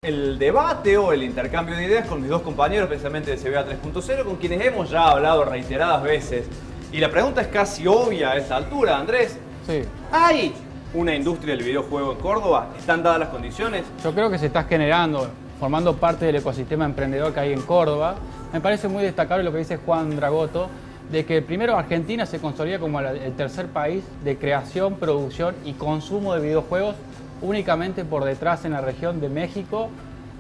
el debate o el intercambio de ideas con mis dos compañeros, precisamente de CBA 3.0, con quienes hemos ya hablado reiteradas veces. Y la pregunta es casi obvia a esta altura, Andrés. Sí. ¿Hay una industria del videojuego en Córdoba? ¿Están dadas las condiciones? Yo creo que se está generando, formando parte del ecosistema emprendedor que hay en Córdoba. Me parece muy destacable lo que dice Juan Dragoto, de que primero Argentina se consolida como el tercer país de creación, producción y consumo de videojuegos, únicamente por detrás en la región de México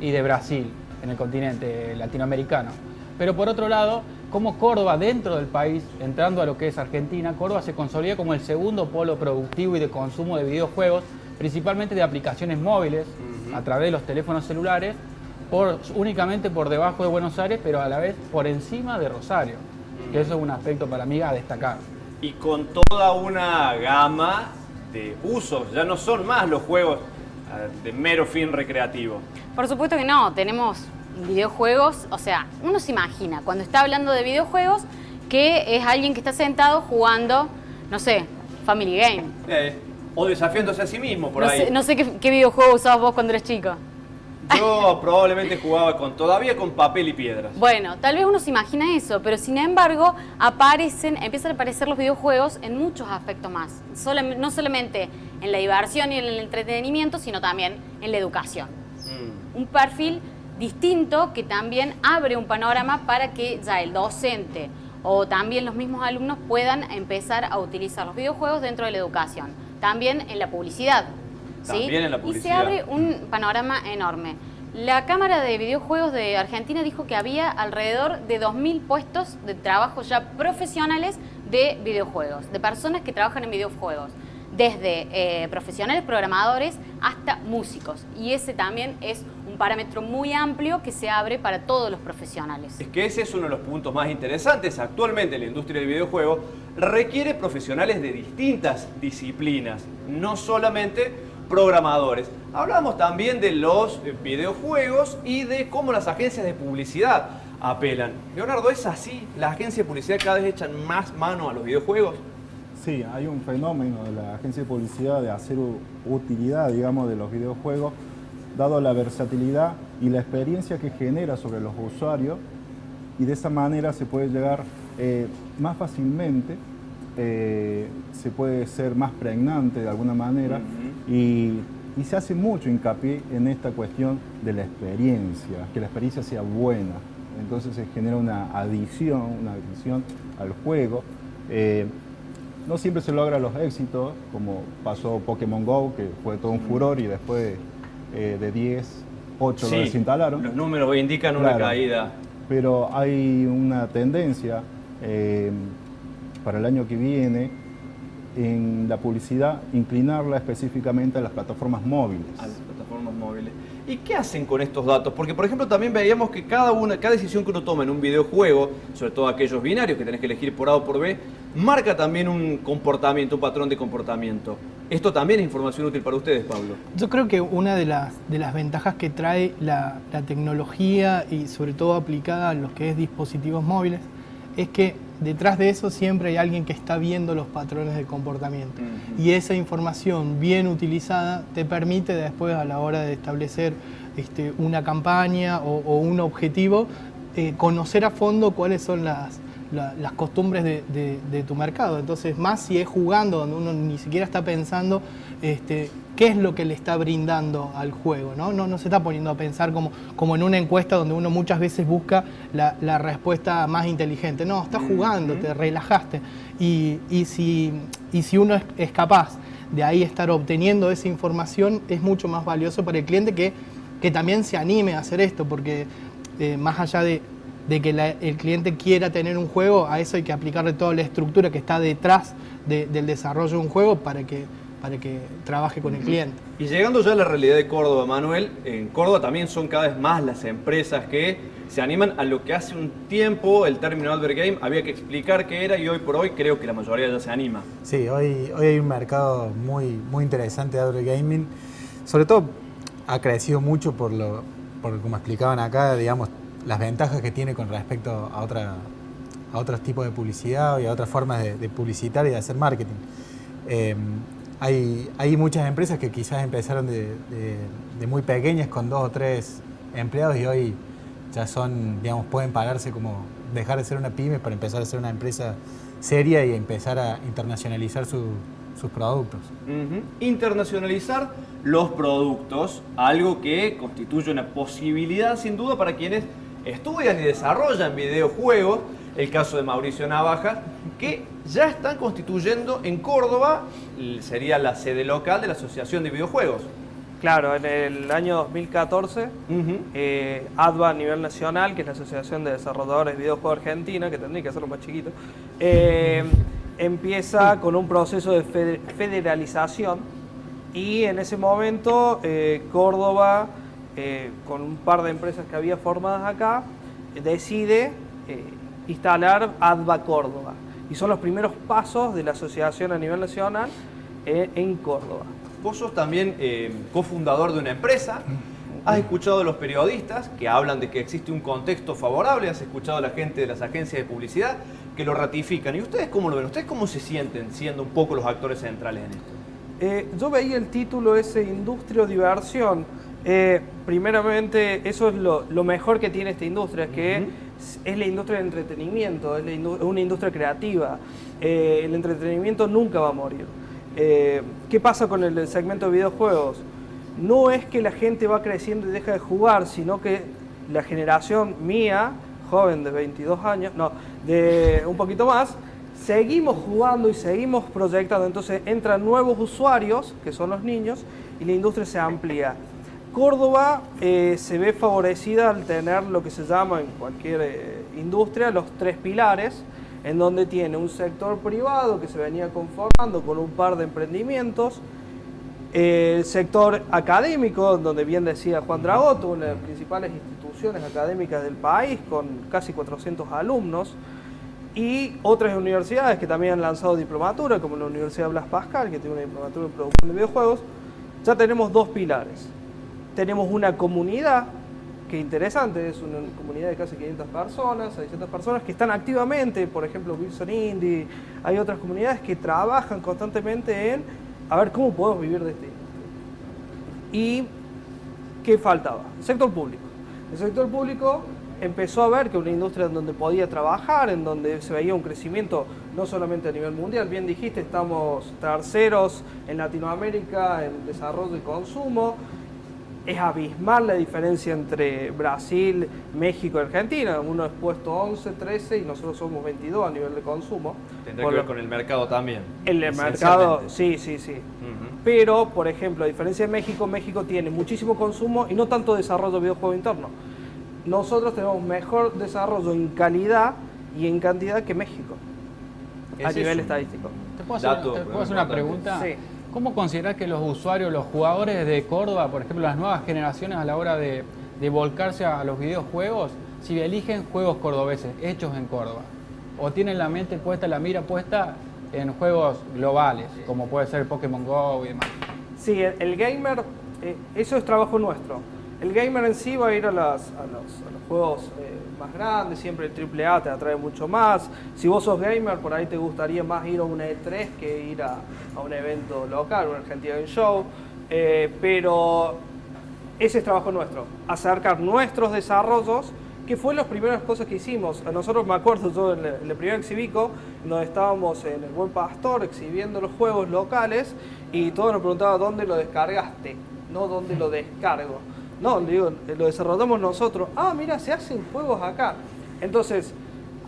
y de Brasil, en el continente latinoamericano. Pero por otro lado, como Córdoba dentro del país, entrando a lo que es Argentina, Córdoba se consolida como el segundo polo productivo y de consumo de videojuegos, principalmente de aplicaciones móviles, a través de los teléfonos celulares, únicamente por debajo de Buenos Aires, pero a la vez por encima de Rosario, que eso es un aspecto para mí a destacar. Y con toda una gama de usos, ya no son más los juegos de mero fin recreativo. Por supuesto que no, tenemos videojuegos, o sea, uno se imagina cuando está hablando de videojuegos que es alguien que está sentado jugando, no sé, Family Game. O desafiándose a sí mismo por ahí. No sé qué videojuego usabas vos cuando eres chico. Yo probablemente jugaba todavía con papel y piedras. Bueno, tal vez uno se imagina eso, pero sin embargo empiezan a aparecer los videojuegos en muchos aspectos más. No solamente en la diversión y en el entretenimiento, sino también en la educación. Un perfil distinto que también abre un panorama para que ya el docente o también los mismos alumnos puedan empezar a utilizar los videojuegos dentro de la educación. También en la publicidad. ¿sí? También en la publicidad. Y se abre un panorama enorme. La Cámara de Videojuegos de Argentina dijo que había alrededor de 2.000 puestos de trabajo ya profesionales de videojuegos, de personas que trabajan en videojuegos, desde profesionales programadores hasta músicos. Y ese también es un parámetro muy amplio que se abre para todos los profesionales. Es que ese es uno de los puntos más interesantes. Actualmente la industria del videojuego requiere profesionales de distintas disciplinas, no solamente programadores. Hablamos también de los videojuegos y de cómo las agencias de publicidad apelan. Leonardo, ¿es así? ¿Las agencias de publicidad cada vez echan más mano a los videojuegos? Sí, hay un fenómeno de la agencia de publicidad de hacer utilidad, digamos, de los videojuegos, dado la versatilidad y la experiencia que genera sobre los usuarios, y de esa manera se puede llegar más fácilmente, se puede ser más pregnante de alguna manera, y se hace mucho hincapié en esta cuestión de la experiencia, que la experiencia sea buena. Entonces se genera una adicción al juego. No siempre se logra los éxitos, como pasó Pokémon GO, que fue todo un furor y después de 10, 8 lo desinstalaron. Los números indican una caída. Pero hay una tendencia para el año que viene en la publicidad, inclinarla específicamente a las plataformas móviles. A las plataformas móviles. ¿Y qué hacen con estos datos? Porque, por ejemplo, también veíamos que cada decisión que uno toma en un videojuego, sobre todo aquellos binarios que tenés que elegir por A o por B, marca también un comportamiento, un patrón de comportamiento. Esto también es información útil para ustedes, Pablo. Yo creo que una de las ventajas que trae la tecnología y sobre todo aplicada a los que es dispositivos móviles es que detrás de eso siempre hay alguien que está viendo los patrones de comportamiento. Y esa información bien utilizada te permite después, a la hora de establecer una campaña o un objetivo, conocer a fondo cuáles son las costumbres de tu mercado. Entonces, más si es jugando, donde uno ni siquiera está pensando qué es lo que le está brindando al juego, ¿no? No se está poniendo a pensar como en una encuesta donde uno muchas veces busca la respuesta más inteligente. No, estás jugando, te relajaste. Y si uno es capaz de ahí estar obteniendo esa información, es mucho más valioso para el cliente que también se anime a hacer esto, porque más allá de que el cliente quiera tener un juego, a eso hay que aplicarle toda la estructura que está detrás del desarrollo de un juego para que trabaje con el cliente. Y llegando ya a la realidad de Córdoba, Manuel, en Córdoba también son cada vez más las empresas que se animan a lo que hace un tiempo el término Advert Game había que explicar qué era, y hoy por hoy creo que la mayoría ya se anima. Sí, hoy hay un mercado muy interesante de Advert Gaming. Sobre todo ha crecido mucho por como explicaban acá, digamos, las ventajas que tiene con respecto a otros tipos de publicidad y a otras formas de publicitar y de hacer marketing. hay muchas empresas que quizás empezaron de muy pequeñas con 2 o 3 empleados y hoy ya son, digamos, pueden pararse como dejar de ser una pyme para empezar a ser una empresa seria y empezar a internacionalizar sus productos. Internacionalizar los productos, algo que constituye una posibilidad sin duda para quienes estudian y desarrollan videojuegos, el caso de Mauricio Navaja, que ya están constituyendo en Córdoba, sería la sede local de la Asociación de Videojuegos. Claro, en el año 2014, ADVA a nivel nacional, que es la Asociación de Desarrolladores de Videojuegos Argentina, que tendría que hacerlo más chiquito, empieza con un proceso de federalización y en ese momento Córdoba, con un par de empresas que había formadas acá, decide instalar ADVA Córdoba. Y son los primeros pasos de la asociación a nivel nacional en Córdoba. Vos sos también cofundador de una empresa. Has escuchado a los periodistas que hablan de que existe un contexto favorable, has escuchado a la gente de las agencias de publicidad que lo ratifican. ¿Y ustedes cómo lo ven? ¿Ustedes cómo se sienten siendo un poco los actores centrales en esto? Yo veía el título ese, Industria o Diversión. Primeramente, eso es lo mejor que tiene esta industria, que es la industria del entretenimiento, es una industria creativa. El entretenimiento nunca va a morir. ¿Qué pasa con el segmento de videojuegos? No es que la gente va creciendo y deja de jugar, sino que la generación mía, joven de 22 años, no, de un poquito más, seguimos jugando y seguimos proyectando. Entonces entran nuevos usuarios, que son los niños, y la industria se amplía. Córdoba se ve favorecida al tener lo que se llama en cualquier industria los 3 pilares, en donde tiene un sector privado que se venía conformando con un par de emprendimientos, el sector académico, donde bien decía Juan Dragotto, una de las principales instituciones académicas del país, con casi 400 alumnos, y otras universidades que también han lanzado diplomatura, como la Universidad Blas Pascal, que tiene una diplomatura en producción de videojuegos. Ya tenemos 2 pilares. Tenemos una comunidad, que interesante, es una comunidad de casi 500 personas, 600 personas que están activamente, por ejemplo, Wilson Indie, hay otras comunidades que trabajan constantemente en a ver cómo podemos vivir de este industria. ¿Y qué faltaba? El sector público. El sector público empezó a ver que una industria en donde podía trabajar, en donde se veía un crecimiento no solamente a nivel mundial, bien dijiste, estamos terceros en Latinoamérica en desarrollo y consumo. Es abismal la diferencia entre Brasil, México y Argentina. Uno es puesto 11, 13 y nosotros somos 22 a nivel de consumo. Tendrá que ver con el mercado también. El mercado, sí. Pero, por ejemplo, a diferencia de México, México tiene muchísimo consumo y no tanto desarrollo de videojuego interno. Nosotros tenemos mejor desarrollo en calidad y en cantidad que México, a nivel estadístico. ¿Te puedo hacer una pregunta? Sí. ¿Cómo considerás que los usuarios, los jugadores de Córdoba, por ejemplo, las nuevas generaciones a la hora de volcarse a los videojuegos, si eligen juegos cordobeses, hechos en Córdoba, o tienen la mente puesta, la mira puesta en juegos globales, como puede ser Pokémon Go y demás? Sí, el gamer, eso es trabajo nuestro. El gamer en sí va a ir a los juegos más grandes, siempre el AAA te atrae mucho más. Si vos sos gamer, por ahí te gustaría más ir a una E3 que ir a un evento local, un Argentina Game Show. Pero ese es trabajo nuestro, acercar nuestros desarrollos, que fue las primeras cosas que hicimos. A nosotros, me acuerdo yo en el primer Exhibico, donde estábamos en el Buen Pastor exhibiendo los juegos locales y todos nos preguntaban dónde lo descargaste, no dónde lo descargo. No, le digo, lo desarrollamos nosotros. Ah, mira, se hacen juegos acá. Entonces,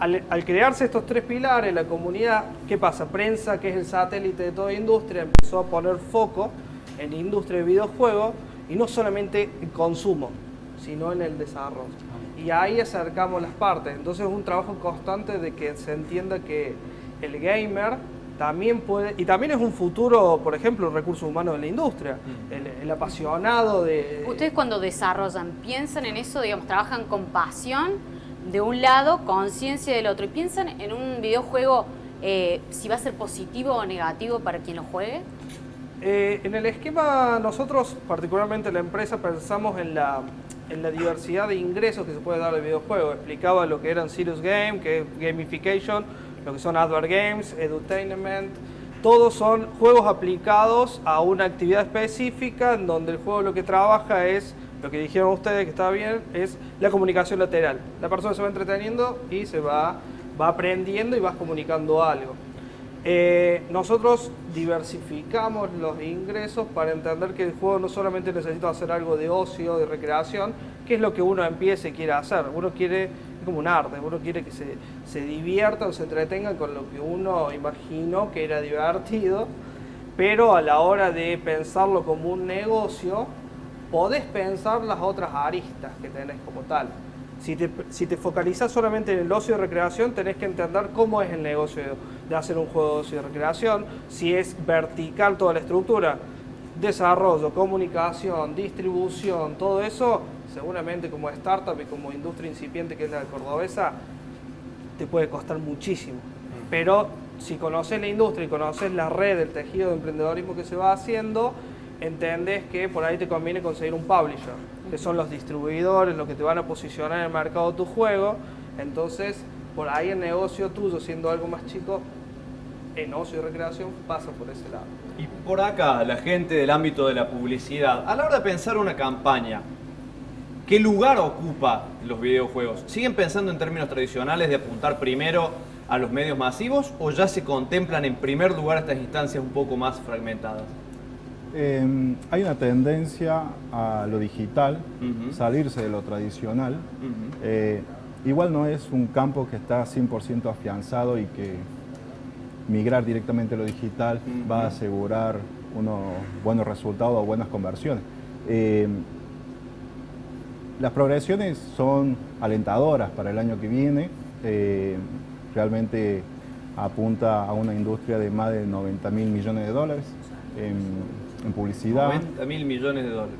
al crearse estos 3 pilares, la comunidad, ¿qué pasa? Prensa, que es el satélite de toda industria, empezó a poner foco en la industria de videojuegos y no solamente en consumo, sino en el desarrollo. Y ahí acercamos las partes. Entonces es un trabajo constante de que se entienda que el gamer también puede, y también es un futuro, por ejemplo, recursos humanos de la industria, el apasionado de... Ustedes cuando desarrollan, ¿piensan en eso? Digamos, trabajan con pasión de un lado, conciencia del otro, y piensan en un videojuego si va a ser positivo o negativo para quien lo juegue. En el esquema, nosotros, particularmente la empresa, pensamos en la diversidad de ingresos que se puede dar al videojuego. Explicaba lo que eran Serious Game, que es gamification, lo que son Advert Games, Edutainment, todos son juegos aplicados a una actividad específica, en donde el juego lo que trabaja es, lo que dijeron ustedes que está bien, es la comunicación lateral. La persona se va entreteniendo y se va aprendiendo y vas comunicando algo. Nosotros diversificamos los ingresos para entender que el juego no solamente necesita hacer algo de ocio, de recreación, que es lo que uno empieza y quiere hacer. Uno quiere, es como un arte, uno quiere que se diviertan, se entretengan con lo que uno imaginó que era divertido, pero a la hora de pensarlo como un negocio, podés pensar las otras aristas que tenés como tal. Si te focalizás solamente en el ocio de recreación, tenés que entender cómo es el negocio de hacer un juego de ocio de recreación, si es vertical toda la estructura, desarrollo, comunicación, distribución, todo eso, seguramente como startup y como industria incipiente que es la cordobesa, te puede costar muchísimo. Pero si conoces la industria y conoces la red, el tejido de emprendedorismo que se va haciendo, entendés que por ahí te conviene conseguir un publisher, que son los distribuidores, los que te van a posicionar en el mercado tu juego. Entonces, por ahí el negocio tuyo, siendo algo más chico, en ocio y recreación, pasa por ese lado. Y por acá, la gente del ámbito de la publicidad, a la hora de pensar una campaña, ¿qué lugar ocupa los videojuegos? ¿Siguen pensando en términos tradicionales de apuntar primero a los medios masivos o ya se contemplan en primer lugar estas instancias un poco más fragmentadas? Hay una tendencia a lo digital, salirse de lo tradicional. Igual no es un campo que está 100% afianzado y que migrar directamente a lo digital va a asegurar unos buenos resultados o buenas conversiones. Las progresiones son alentadoras para el año que viene. Realmente apunta a una industria de más de 90.000 millones de dólares en publicidad. 90.000 millones de dólares.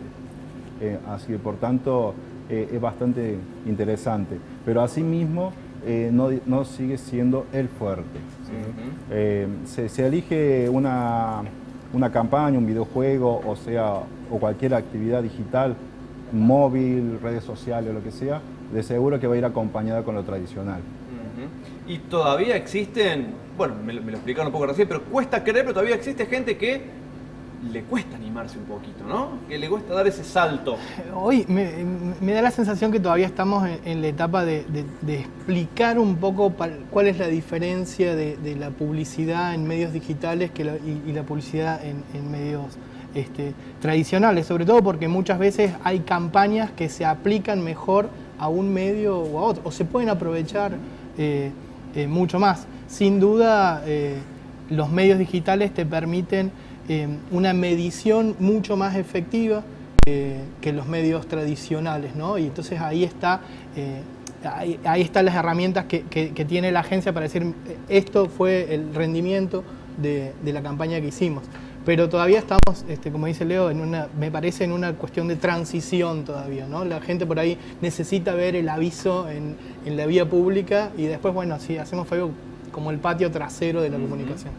Así que por tanto es bastante interesante. Pero asimismo no sigue siendo el fuerte, ¿sí? Se elige una campaña, un videojuego, o cualquier actividad digital, móvil, redes sociales, lo que sea, de seguro que va a ir acompañada con lo tradicional. Y todavía existen, bueno, me lo explicaron un poco recién, pero cuesta creer, pero todavía existe gente que le cuesta animarse un poquito, ¿no? Que le cuesta dar ese salto. Hoy me da la sensación que todavía estamos en la etapa de explicar un poco cuál es la diferencia de la publicidad en medios digitales y la publicidad en medios tradicionales, sobre todo porque muchas veces hay campañas que se aplican mejor a un medio o a otro, o se pueden aprovechar mucho más. Sin duda, los medios digitales te permiten una medición mucho más efectiva que los medios tradicionales, ¿no? Y entonces ahí están las herramientas que tiene la agencia para decir esto fue el rendimiento de la campaña que hicimos. Pero todavía estamos, como dice Leo, me parece en una cuestión de transición todavía, ¿no? La gente por ahí necesita ver el aviso en la vía pública y después, bueno, sí, hacemos algo como el patio trasero de la comunicación.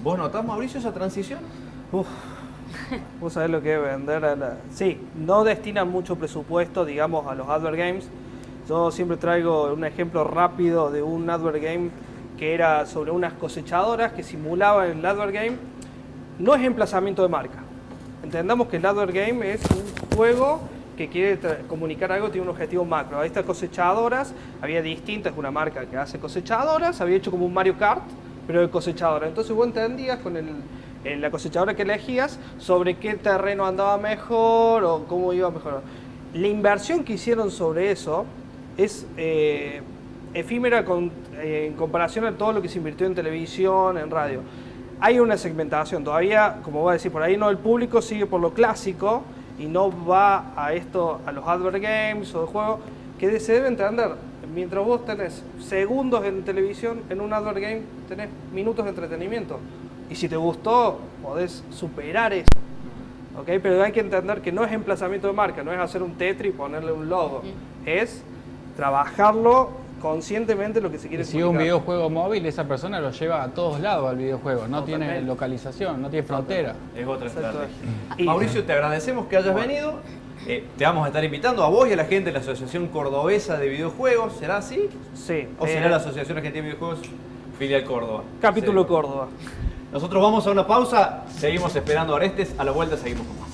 ¿Vos notás, Mauricio, esa transición? Vos sabés lo que es vender a la... Sí, no destinan mucho presupuesto, digamos, a los advert games. Yo siempre traigo un ejemplo rápido de un advert game que era sobre unas cosechadoras que simulaban el advert game. No es emplazamiento de marca. Entendamos que el advert game es un juego que quiere comunicar algo, tiene un objetivo macro. Estas cosechadoras, había distintas, una marca que hace cosechadoras, había hecho como un Mario Kart, pero de cosechadora. Entonces vos entendías con la cosechadora que elegías sobre qué terreno andaba mejor o cómo iba mejor. La inversión que hicieron sobre eso es efímera en comparación a todo lo que se invirtió en televisión, en radio. Hay una segmentación, todavía, como voy a decir por ahí, no, el público sigue por lo clásico y no va a los advert games o de juegos que se debe entender. Mientras vos tenés segundos en televisión, en un advert game tenés minutos de entretenimiento. Y si te gustó, podés superar eso. ¿Okay? Pero hay que entender que no es emplazamiento de marca, no es hacer un Tetris y ponerle un logo. Es trabajarlo conscientemente lo que se quiere Si es un videojuego móvil, esa persona lo lleva a todos lados al videojuego. No tiene localización, no tiene frontera. Es otra estrategia. Mauricio, te agradecemos que hayas venido. Te vamos a estar invitando a vos y a la gente de la Asociación Cordobesa de Videojuegos. ¿Será así? Sí. ¿O será la Asociación Argentina de Videojuegos? Filial Córdoba. Capítulo Sí. Córdoba. Nosotros vamos a una pausa, seguimos esperando a Orestes, a la vuelta seguimos con más.